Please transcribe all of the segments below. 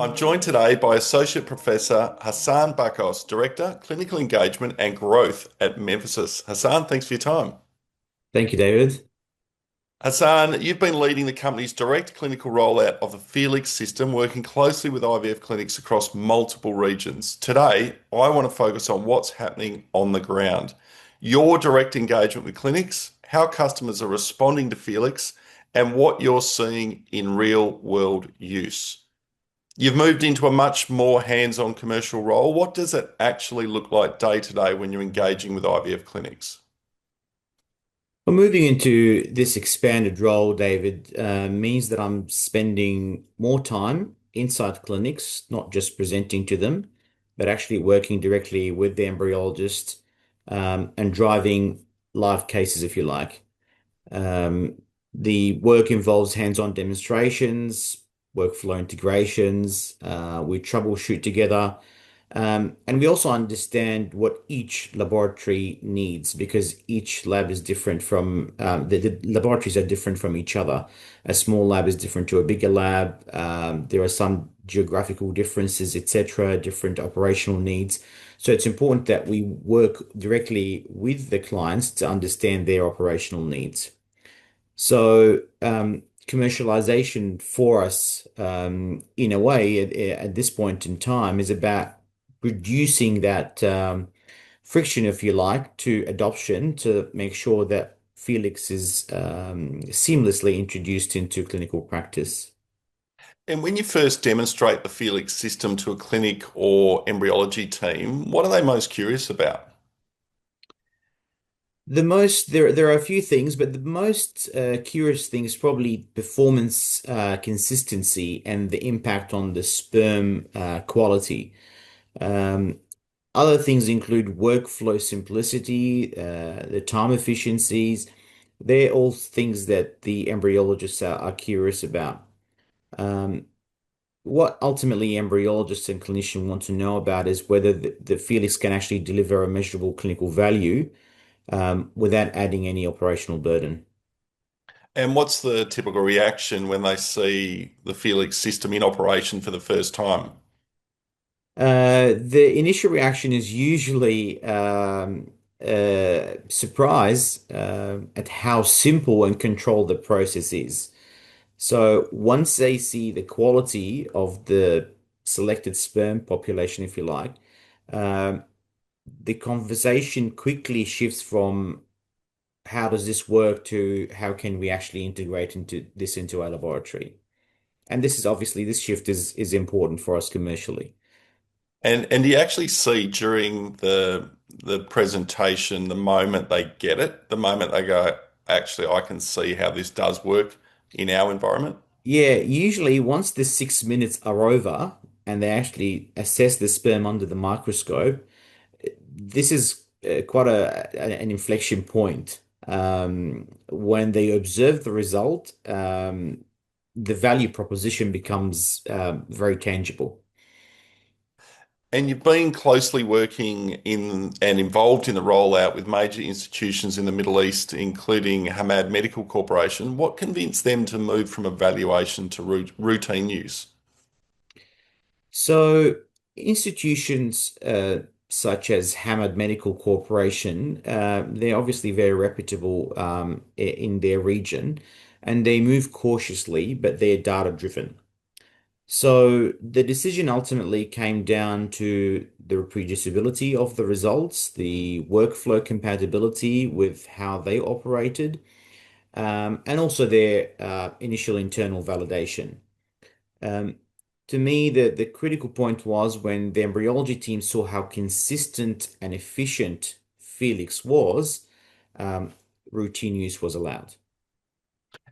I'm joined today by Associate Professor Hassan Bakos, Director, Clinical Engagement and Growth at Memphasys. Hassan, thanks for your time. Thank you, David. Hassan, you've been leading the company's direct clinical rollout of the Felix system, working closely with IVF clinics across multiple regions. Today, I want to focus on what's happening on the ground. Your direct engagement with clinics, how customers are responding to Felix, and what you're seeing in real world use. You've moved into a much more hands-on commercial role. What does it actually look like day to day when you're engaging with IVF clinics? Well, moving into this expanded role, David, means that I'm spending more time inside clinics, not just presenting to them, but actually working directly with the embryologist, and driving live cases, if you like. Um, the work involves hands-on demonstrations, workflow integrations. We troubleshoot together. And we also understand what each laboratory needs because each lab is different from the laboratories are different from each other. A small lab is different to a bigger lab. There are some geographical differences, etc., different operational needs. So it's important that we work directly with the clients to understand their operational needs. So commercialization for us, in a way, at this point in time, is about reducing that friction, if you like, to adoption to make sure that Felix is seamlessly introduced into clinical practice. And when you first demonstrate the Felix system to a clinic or embryology team, what are they most curious about? There are a few things, but the most curious thing is probably performance consistency and the impact on the sperm quality. Um, Other things include workflow simplicity, the time efficiencies. They're all things that the embryologists are curious about. Um, what ultimately embryologists and clinicians want to know about is whether the Felix can actually deliver a measurable clinical value without adding any operational burden. And what's the typical reaction when they see the Felix system in operation for the first time? The initial reaction is usually surprise at how simple and controlled the process is. So once they see the quality of the selected sperm population, if you like, um, the conversation quickly shifts from how does this work to how can we actually integrate into our laboratory. And this is obviously this shift is important for us commercially. And do you actually see during the presentation, the moment they get it, the moment they go, actually, I can see how this does work in our environment? Yeah, usually once the 6 minutes are over and they actually assess the sperm under the microscope, this is quite an inflection point. When they observe the result, the value proposition becomes very tangible. And you've been closely working in and involved in the rollout with major institutions in the Middle East, including Hamad Medical Corporation. What convinced them to move from evaluation to routine use? So institutions such as Hamad Medical Corporation, they're obviously very reputable in their region, and they move cautiously, but they're data driven. So the decision ultimately came down to the reproducibility of the results, the workflow compatibility with how they operated, and also their initial internal validation. Um, to me, the critical point was when the embryology team saw how consistent and efficient Felix was, um, routine use was allowed.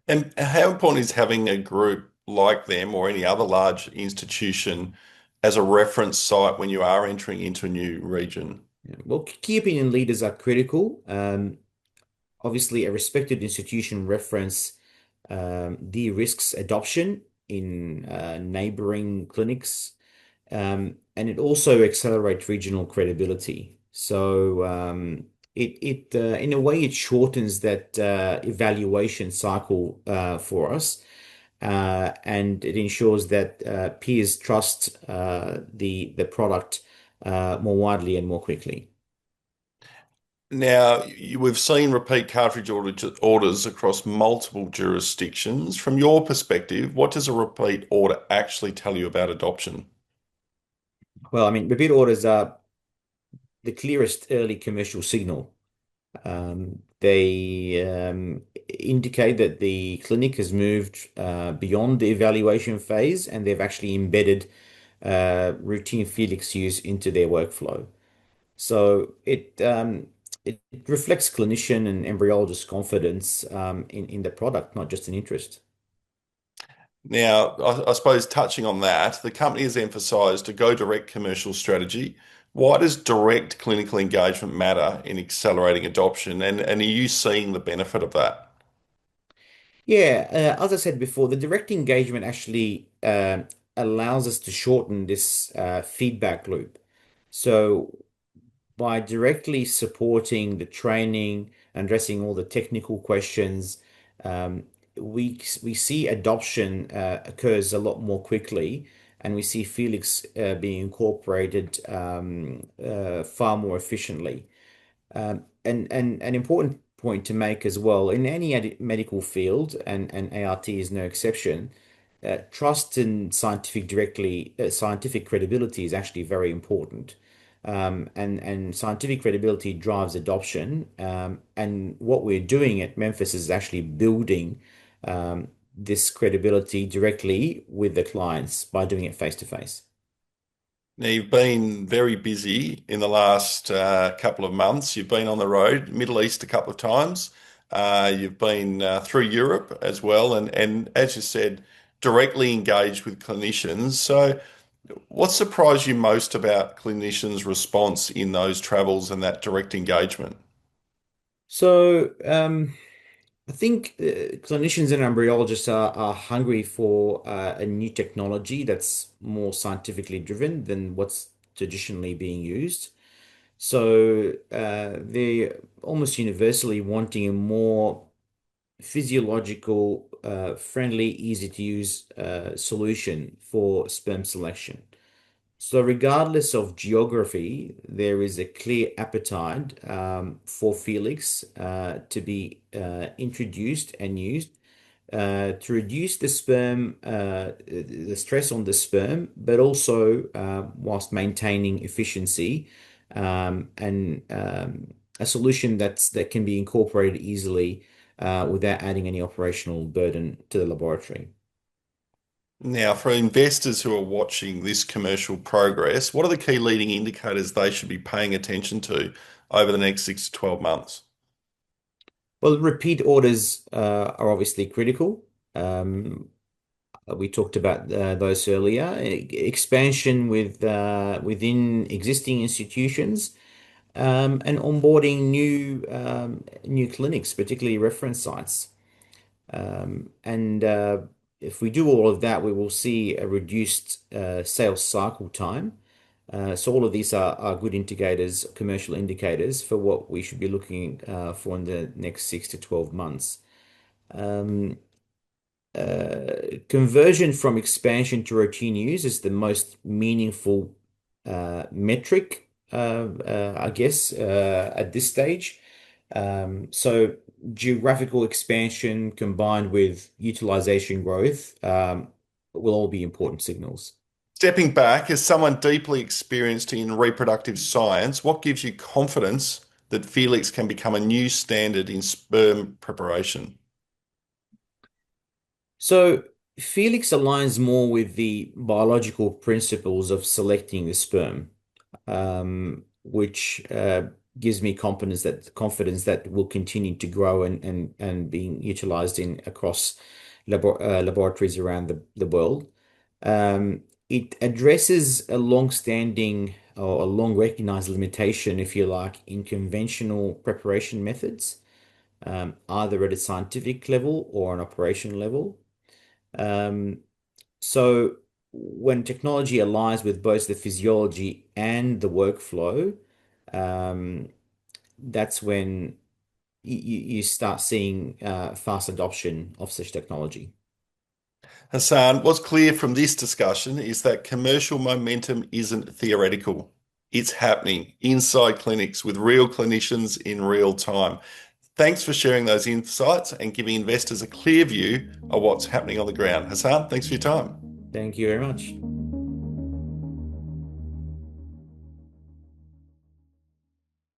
And how important is having a group like them or any other large institution as a reference site when you are entering into a new region? Yeah. Well, key opinion leaders are critical. Obviously, a respected institution reference de-risks adoption in neighboring clinics, and it also accelerates regional credibility. So in a way, it shortens that evaluation cycle for us. and it ensures that peers trust the product more widely and more quickly. Now, we've seen repeat cartridge orders across multiple jurisdictions. From your perspective, what does a repeat order actually tell you about adoption? Well, I mean, repeat orders are the clearest early commercial signal. They indicate that the clinic has moved beyond the evaluation phase and they've actually embedded routine Felix use into their workflow. So it reflects clinician and embryologist confidence in the product, not just an interest. Now, I suppose touching on that, the company has emphasized a go direct commercial strategy. Why does direct clinical engagement matter in accelerating adoption? And are you seeing the benefit of that? Yeah, as I said before, the direct engagement actually allows us to shorten this feedback loop. So by directly supporting the training, addressing all the technical questions, um, we see adoption occurs a lot more quickly, and we see Felix being incorporated far more efficiently. And an important point to make as well, in any medical field, and ART is no exception, trust in scientific credibility is actually very important. And scientific credibility drives adoption. And what we're doing at Memphis is actually building this credibility directly with the clients by doing it face to face. Now, you've been very busy in the last couple of months. You've been on the road, Middle East a couple of times. You've been through Europe as well, and as you said, directly engaged with clinicians. So, what surprised you most about clinicians' response in those travels and that direct engagement? So, I think clinicians and embryologists are hungry for a new technology that's more scientifically driven than what's traditionally being used. So they're almost universally wanting a more physiological, friendly, easy to use solution for sperm selection. So, regardless of geography, there is a clear appetite for Felix to be introduced and used to reduce the stress on the sperm, but also whilst maintaining efficiency and a solution that can be incorporated easily without adding any operational burden to the laboratory. Now, for investors who are watching this commercial progress, what are the key leading indicators they should be paying attention to over the next 6 to 12 months? Well, repeat orders are obviously critical. We talked about those earlier. Expansion within existing institutions and onboarding new clinics, particularly reference sites. And if we do all of that, we will see a reduced sales cycle time. So all of these are good indicators, commercial indicators for what we should be looking for in the next 6 to 12 months. Um, Conversion from expansion to routine use is the most meaningful metric, I guess, at this stage. So geographical expansion combined with utilization growth will all be important signals. Stepping back, as someone deeply experienced in reproductive science, what gives you confidence that Felix can become a new standard in sperm preparation? So Felix aligns more with the biological principles of selecting the sperm, which gives me confidence that will continue to grow and being utilized in across laboratories around the world. It addresses a long-standing or a long-recognized limitation, if you like, in conventional preparation methods, either at a scientific level or an operation level. Um, so when technology aligns with both the physiology and the workflow, um, that's when you start seeing fast adoption of such technology. Hassan, what's clear from this discussion is that commercial momentum isn't theoretical. It's happening inside clinics with real clinicians in real time. Thanks for sharing those insights and giving investors a clear view of what's happening on the ground. Hassan, thanks for your time. Thank you very much.